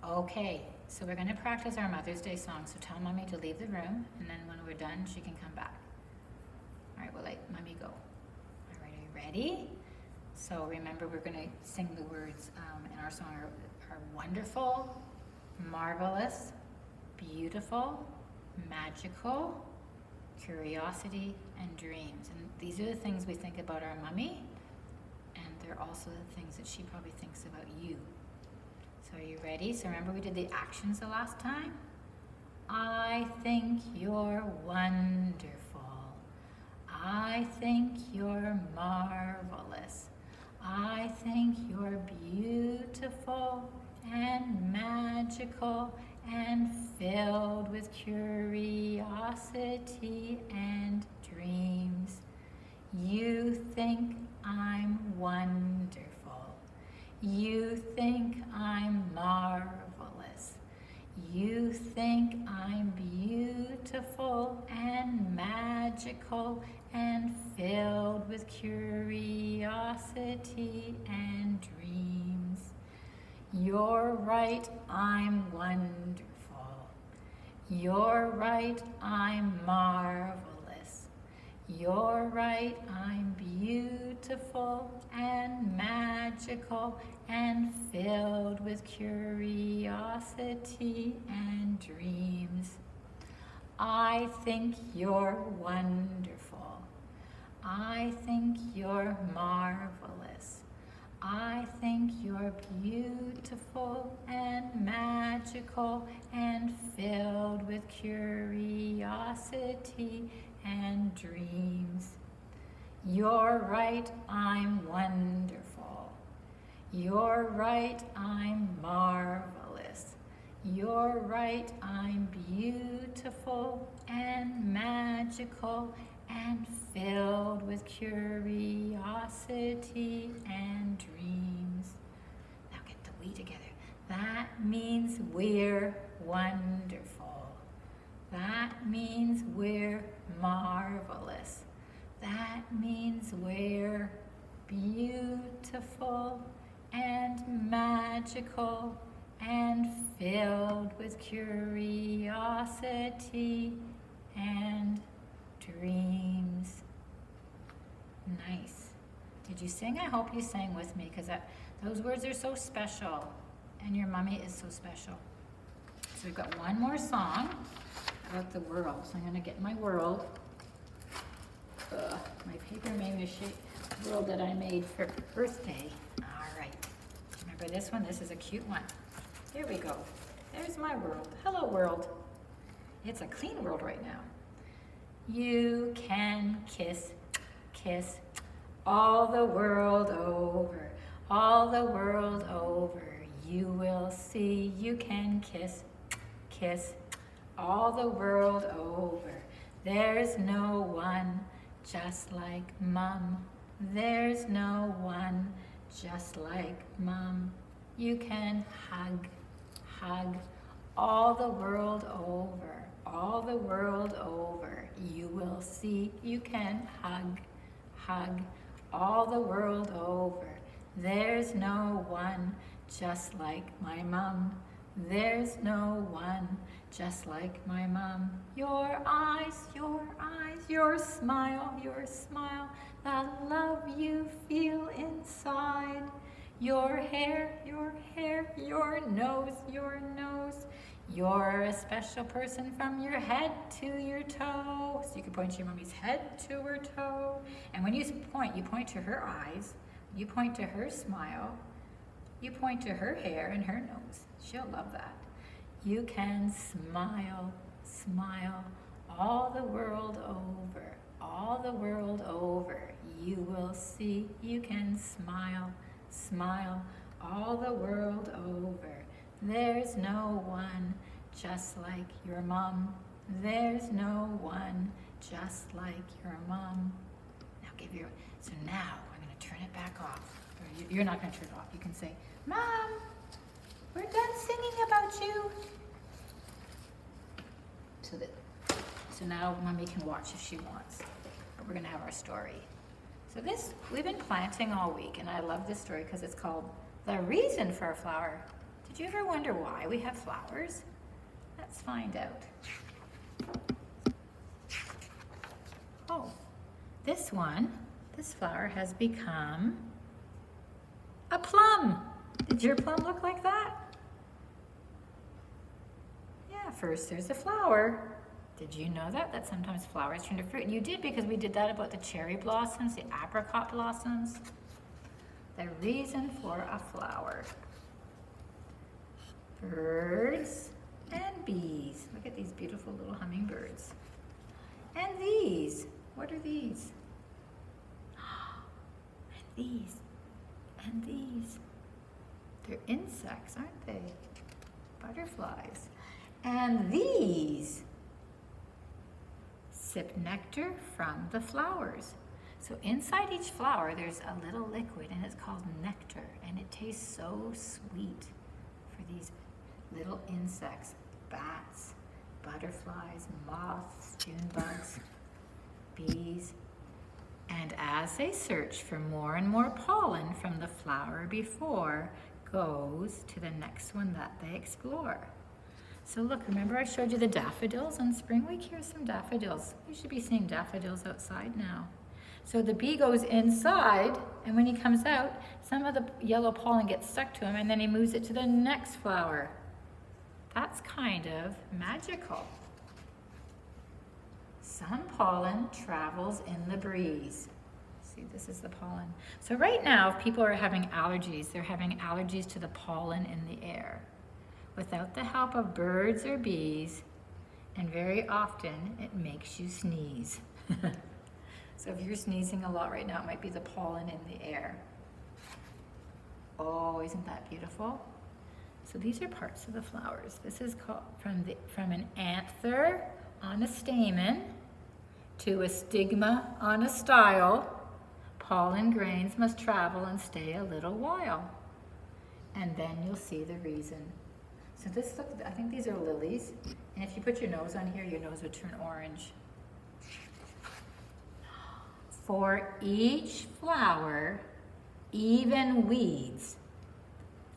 Okay, so we're gonna practice our Mother's Day song, so tell Mommy to leave the room, and then when we're done, she can come back. All right, we'll let Mommy go. All right, are you ready? So remember, we're gonna sing the words in our song are wonderful, marvelous, beautiful, magical, curiosity, and dreams. And these are the things we think about our mummy, and they're also the things that she probably thinks about you. So are you ready? So remember we did the actions the last time? I think you're wonderful. I think you're marvelous. I think you're beautiful and magical and filled with curiosity and dreams. You think I'm wonderful. You think I'm marvelous. You think I'm beautiful and magical and filled with curiosity and dreams. You're right, I'm wonderful. You're right, I'm marvelous. You're right, I'm beautiful and magical and filled with curiosity and dreams. I think you're wonderful. I think you're marvelous. I think you're beautiful and magical and filled with curiosity and dreams. You're right, I'm wonderful. You're right, I'm marvelous. You're right, I'm beautiful and magical and filled with curiosity and dreams. Now get the we together. That means we're wonderful. That means we're marvelous. That means we're beautiful and magical and filled with curiosity and dreams. Nice. Did you sing? I hope you sang with me because those words are so special and your mummy is so special. So we've got one more song about the world. So I'm going to get my world. My paper made me shape world that I made for Earth Day. All right. Remember this one? This is a cute one. There we go. There's my world. Hello, world. It's a clean world right now. You can kiss, kiss all the world over, all the world over. You will see you can kiss, kiss all the world over. There's no one just like Mum. There's no one just like Mum. You can hug, hug all the world over, all the world over. You will see you can hug, hug all the world over. There's no one just like my mum. There's no one just like my mum. Your eyes, your smile, the love you feel inside. Your hair, your nose. You're a special person from your head to your toe. So you can point to your mommy's head to her toe. And when you point to her eyes, you point to her smile, you point to her hair and her nose. She'll love that. You can smile, smile all the world over, all the world over. You will see you can smile, smile all the world over. There's no one just like your mum. There's no one just like your mum. So now I'm going to turn it back off. Or you're not going to turn it off. You can say, Mom, we're done singing about you. So now Mommy can watch if she wants. But we're going to have our story. So we've been planting all week, and I love this story because it's called The Reason for a Flower Did you ever wonder why we have flowers? Let's find out. Oh, this flower has become a plum. Did your plum look like that? Yeah, first there's a flower. Did you know that? That sometimes flowers turn to fruit. And you did, because we did that about the cherry blossoms, the apricot blossoms. The reason for a flower. Birds and bees. Look at these beautiful little hummingbirds. And these. What are these? And these. And these. They're insects, aren't they? Butterflies. And these sip nectar from the flowers. So inside each flower there's a little liquid, and it's called nectar, and it tastes so sweet for these little insects, bats, butterflies, moths, June bugs, bees. And as they search for more and more pollen from the flower before, goes to the next one that they explore. So look, remember I showed you the daffodils on Spring Week? Here's some daffodils. You should be seeing daffodils outside now. So the bee goes inside, and when he comes out, some of the yellow pollen gets stuck to him, and then he moves it to the next flower. That's kind of magical. Some pollen travels in the breeze. See, this is the pollen. So right now, if people are having allergies, they're having allergies to the pollen in the air. Without the help of birds or bees, and very often, it makes you sneeze. So if you're sneezing a lot right now, it might be the pollen in the air. Oh, isn't that beautiful? So these are parts of the flowers. This is called from an anther on a stamen to a stigma on a style. Pollen grains must travel and stay a little while. And then you'll see the reason. So this, look, I think these are lilies. And if you put your nose on here, your nose would turn orange. For each flower, even weeds.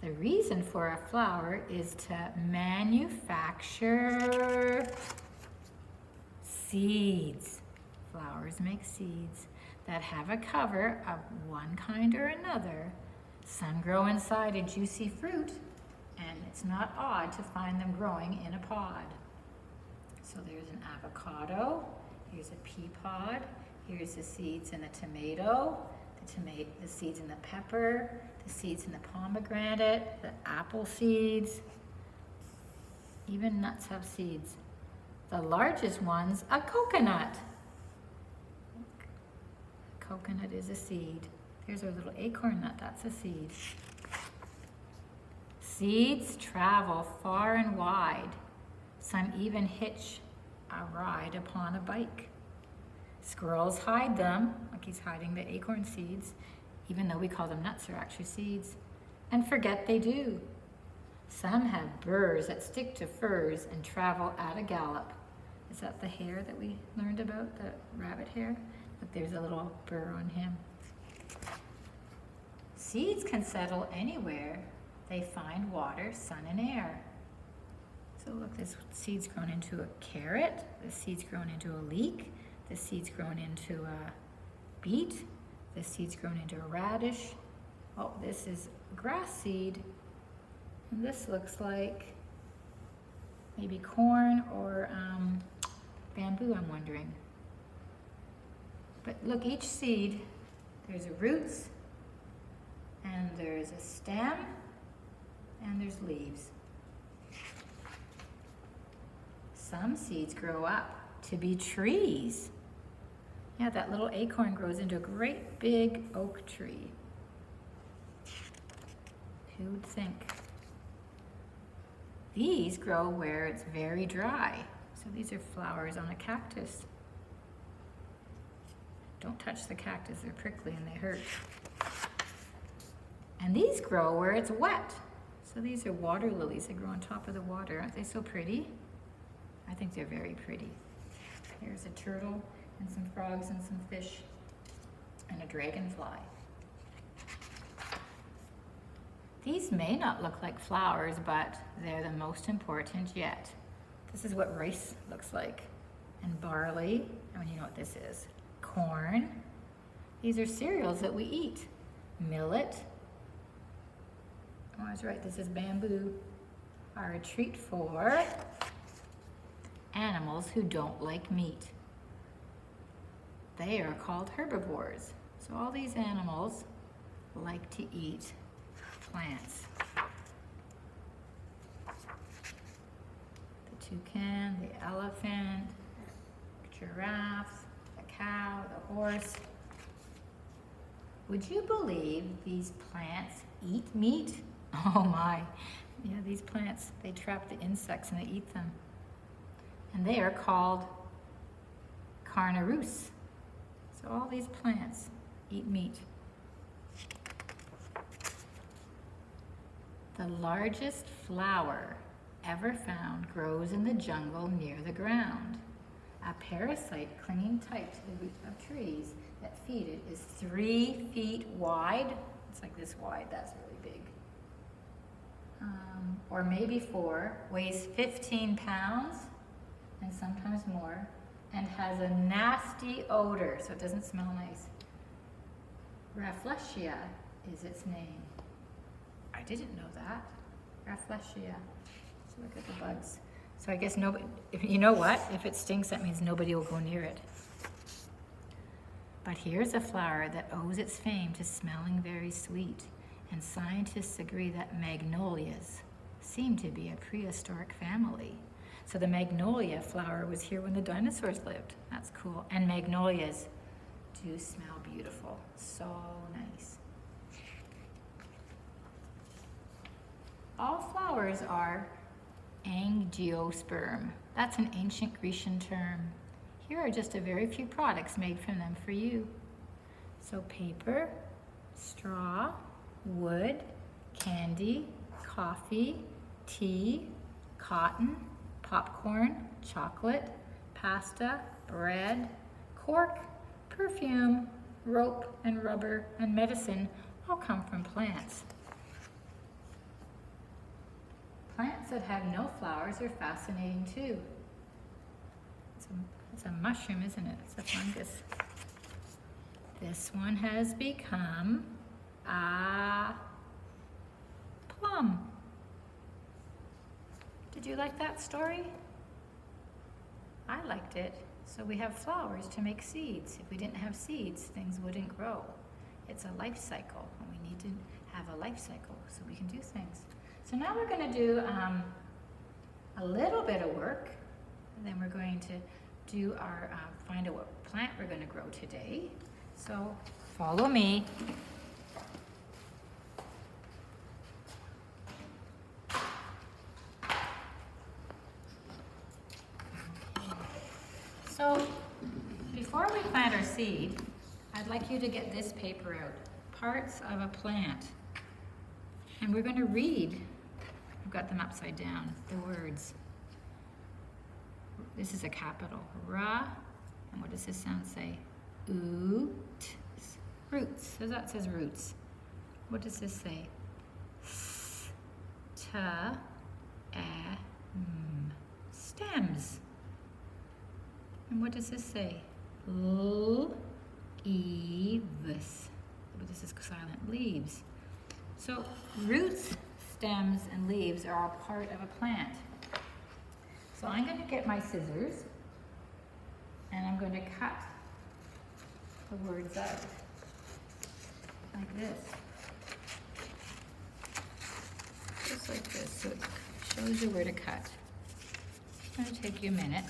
The reason for a flower is to manufacture seeds. Flowers make seeds that have a cover of one kind or another. Some grow inside a juicy fruit, and it's not odd to find them growing in a pod. So there's an avocado, here's a pea pod, here's the seeds in the tomato, the seeds in the pepper, the seeds in the pomegranate, the apple seeds. Even nuts have seeds. The largest one's a coconut. Coconut is a seed. Here's our little acorn nut, that's a seed. Seeds travel far and wide. Some even hitch a ride upon a bike. Squirrels hide them, like he's hiding the acorn seeds, even though we call them nuts, they're actually seeds, and forget they do. Some have burrs that stick to furs and travel at a gallop. Is that the hare that we learned about, the rabbit hare? But there's a little burr on him. Seeds can settle anywhere they find water, sun, and air. So look, this seed's grown into a carrot, this seed's grown into a leek, this seed's grown into a beet, this seed's grown into a radish. Oh, this is grass seed. And this looks like maybe corn or bamboo, I'm wondering. But look, each seed, there's roots, and there's a stem, and there's leaves. Some seeds grow up to be trees. Yeah, that little acorn grows into a great big oak tree. Who would think? These grow where it's very dry. So these are flowers on a cactus. Don't touch the cactus, they're prickly and they hurt. And these grow where it's wet. So these are water lilies that grow on top of the water. Aren't they so pretty? I think they're very pretty. Here's a turtle and some frogs and some fish and a dragonfly. These may not look like flowers, but they're the most important yet. This is what rice looks like. And barley, I mean, you know what this is. Corn. These are cereals that we eat. Millet. Oh, I was right, this is bamboo. Are a treat for animals who don't like meat. They are called herbivores. So all these animals like to eat plants. The toucan, the elephant, giraffe, the cow, the horse. Would you believe these plants eat meat? Oh my. Yeah, these plants, they trap the insects and they eat them. And they are called carnivorous. So all these plants eat meat. The largest flower ever found grows in the jungle near the ground. A parasite clinging tight to the roots of trees that feed it is 3 feet wide. It's like this wide, that's really big. Or maybe 4, weighs 15 pounds and sometimes more, and has a nasty odor, so it doesn't smell nice. Rafflesia is its name. I didn't know that. Rafflesia. Let's look at the bugs. So I guess nobody, you know what? If it stinks, that means nobody will go near it. But here's a flower that owes its fame to smelling very sweet, and scientists agree that magnolias seem to be a prehistoric family. So the magnolia flower was here when the dinosaurs lived. That's cool. And magnolias do smell beautiful. So nice. All flowers are angiosperm. That's an ancient Grecian term. Here are just a very few products made from them for you. So paper, straw, wood, candy, coffee, tea, cotton, popcorn, chocolate, pasta, bread, cork, perfume, rope and rubber, and medicine all come from plants. Plants that have no flowers are fascinating too. It's a mushroom, isn't it? It's a fungus. This one has become a plum. Did you like that story? I liked it. So we have flowers to make seeds. If we didn't have seeds, things wouldn't grow. It's a life cycle, and we need to have a life cycle so we can do things. So now we're going to do a little bit of work, and then we're going to do our, find out what plant we're going to grow today. So follow me. So before we plant our seed, I'd like you to get this paper out, Parts of a Plant. And we're going to read, I've got them upside down, the words. This is a capital, Ra, and what does this sound say? Roots, so that says roots. What does this say? Stems. And what does this say? Leaves. But this is silent, leaves. So roots, stems, and leaves are all part of a plant. So I'm going to get my scissors and I'm going to cut the words out like this. Just like this, so it shows you where to cut. It's going to take you a minute.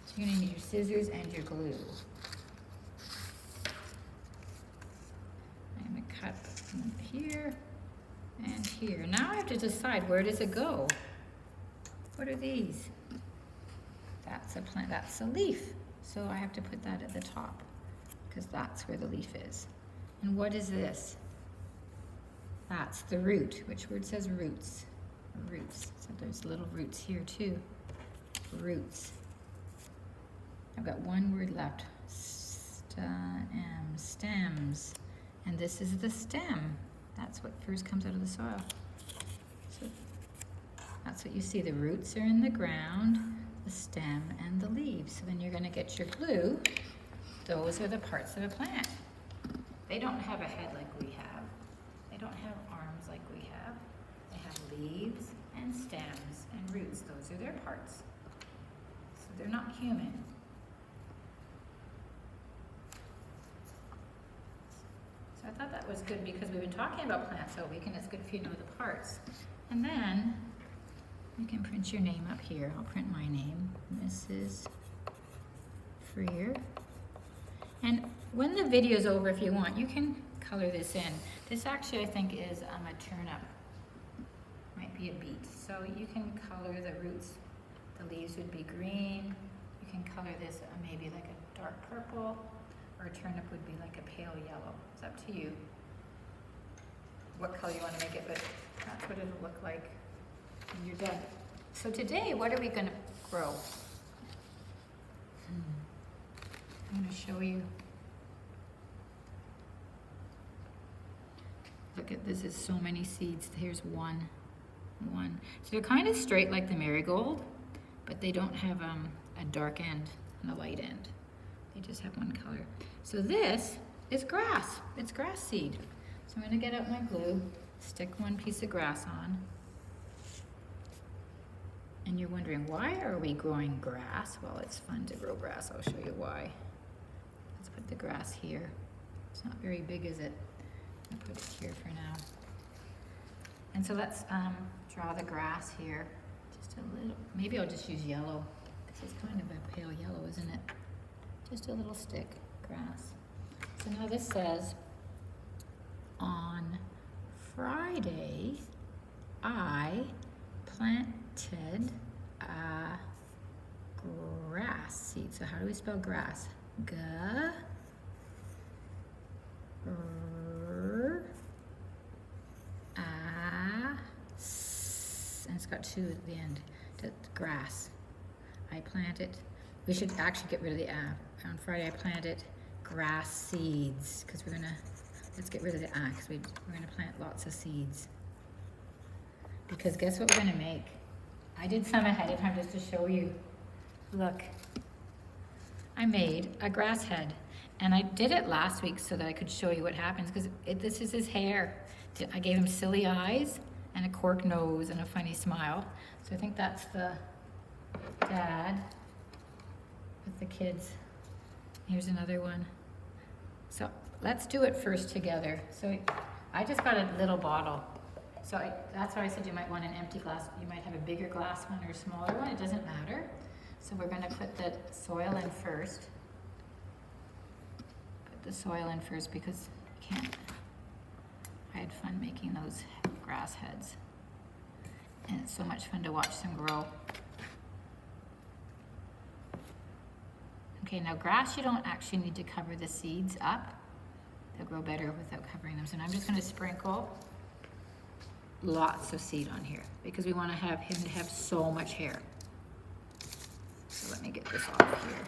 So you're going to need your scissors and your glue. I'm going to cut from here and here. Now I have to decide, where does it go? What are these? That's a plant, that's a leaf. So I have to put that at the top because that's where the leaf is. And what is this? That's the root. Which word says roots? Roots. So there's little roots here too. Roots. I've got one word left. Stems. And this is the stem. That's what first comes out of the soil. So that's what you see. The roots are in the ground, the stem, and the leaves. So then you're going to get your glue. Those are the parts of a plant. They don't have a head like we have. They don't have arms like we have. They have leaves and stems and roots. Those are their parts. So they're not human. So I thought that was good because we've been talking about plants all week, and it's good if you know the parts. And then you can print your name up here. I'll print my name, Mrs. Freer. And when the video's over, if you want, you can color this in. This actually, I think, is a turnip. Might be a beet. So you can color the roots. The leaves would be green. You can color this maybe like a dark purple, or a turnip would be like a pale yellow. It's up to you what color you want to make it, but that's what it'll look like when you're done. So today, what are we going to grow? I'm going to show you. Look at this, is so many seeds. Here's one. So they're kind of straight like the marigold, but they don't have a dark end and a light end. They just have one color. So this is grass. It's grass seed. So I'm going to get out my glue, stick one piece of grass on. And you're wondering, why are we growing grass? Well, it's fun to grow grass. I'll show you why. Let's put the grass here. It's not very big, is it? I'll put it here for now. And so let's draw the grass here. Just a little, maybe I'll just use yellow. This is kind of a pale yellow, isn't it? Just a little stick, grass. So now this says, on Friday, I planted a grass seed. So how do we spell grass? G-R, A-S, and it's got two at the end. Grass. I planted. We should actually get rid of the A. On Friday I planted grass seeds, because let's get rid of the A, because we're gonna plant lots of seeds. Because guess what we're gonna make? I did some ahead of time just to show you. Look, I made a grass head, and I did it last week so that I could show you what happens, because this is his hair. I gave him silly eyes and a cork nose and a funny smile. So I think that's the dad with the kids. Here's another one. So let's do it first together. So I just got a little bottle. So that's why I said you might want an empty glass. You might have a bigger glass one or a smaller one. It doesn't matter. So we're going to put the soil in first. Put the soil in first because you can't. I had fun making those grass heads. And it's so much fun to watch them grow. Okay, now grass, you don't actually need to cover the seeds up. They'll grow better without covering them. So now I'm just going to sprinkle lots of seed on here because we want to have him to have so much hair. So let me get this off here.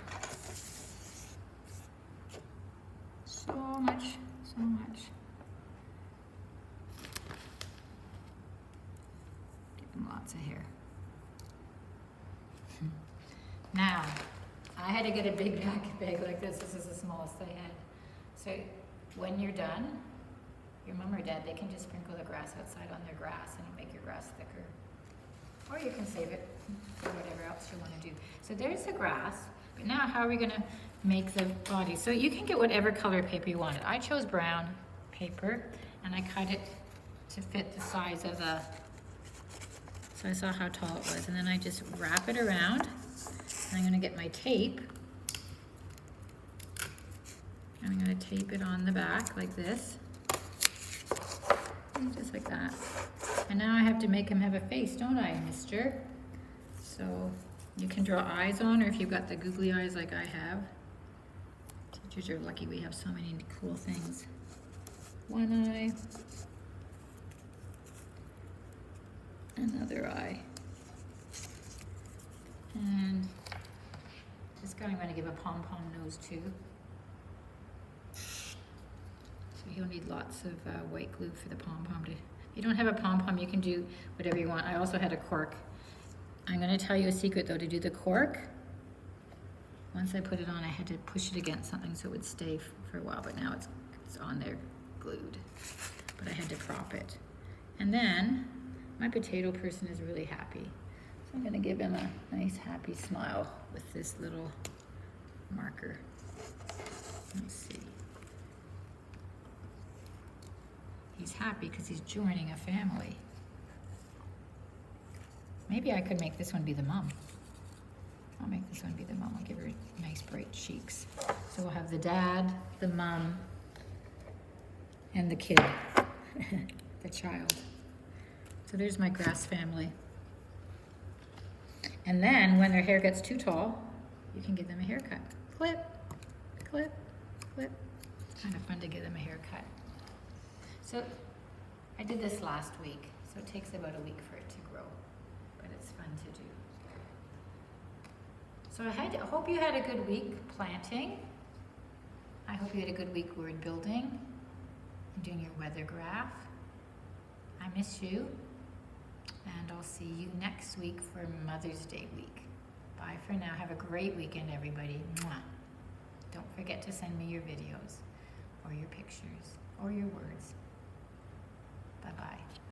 So much, so much. Give him lots of hair. Now, I had to get a big bag like this. This is the smallest I had. So when you're done, your mom or dad, they can just sprinkle the grass outside on their grass and it'll make your grass thicker. Or you can save it for whatever else you want to do. So there's the grass. But now how are we going to make the body? So you can get whatever color paper you wanted. I chose brown paper and I cut it to fit the size of the, so I saw how tall it was. And then I just wrap it around. And I'm going to get my tape. I'm going to tape it on the back like this. And just like that. And now I have to make him have a face, don't I, mister? So you can draw eyes on, or if you've got the googly eyes like I have. Teachers are lucky we have so many cool things. One eye. Another eye. And this guy I'm going to give a pom-pom nose to. So he you'll need lots of white glue for the pom-pom. If you don't have a pom-pom, you can do whatever you want. I also had a cork. I'm going to tell you a secret though. To do the cork, once I put it on, I had to push it against something so it would stay for a while, but now it's on there glued. But I had to prop it. And then my potato person is really happy. So I'm going to give him a nice happy smile with this little marker. Let's see. He's happy because he's joining a family. Maybe I could make this one be the mom. I'll make this one be the mom. I'll give her nice bright cheeks. So we'll have the dad, the mom, and the kid, the child. So there's my grass family. And then when their hair gets too tall, you can give them a haircut. Clip, clip, clip. It's kind of fun to give them a haircut. So I did this last week, so it takes about a week for it to grow, but it's fun to do. So I hope you had a good week planting. I hope you had a good week word building and doing your weather graph. I miss you, and I'll see you next week for Mother's Day week. Bye for now. Have a great weekend, everybody. Mwah. Don't forget to send me your videos or your pictures or your words. Bye-bye.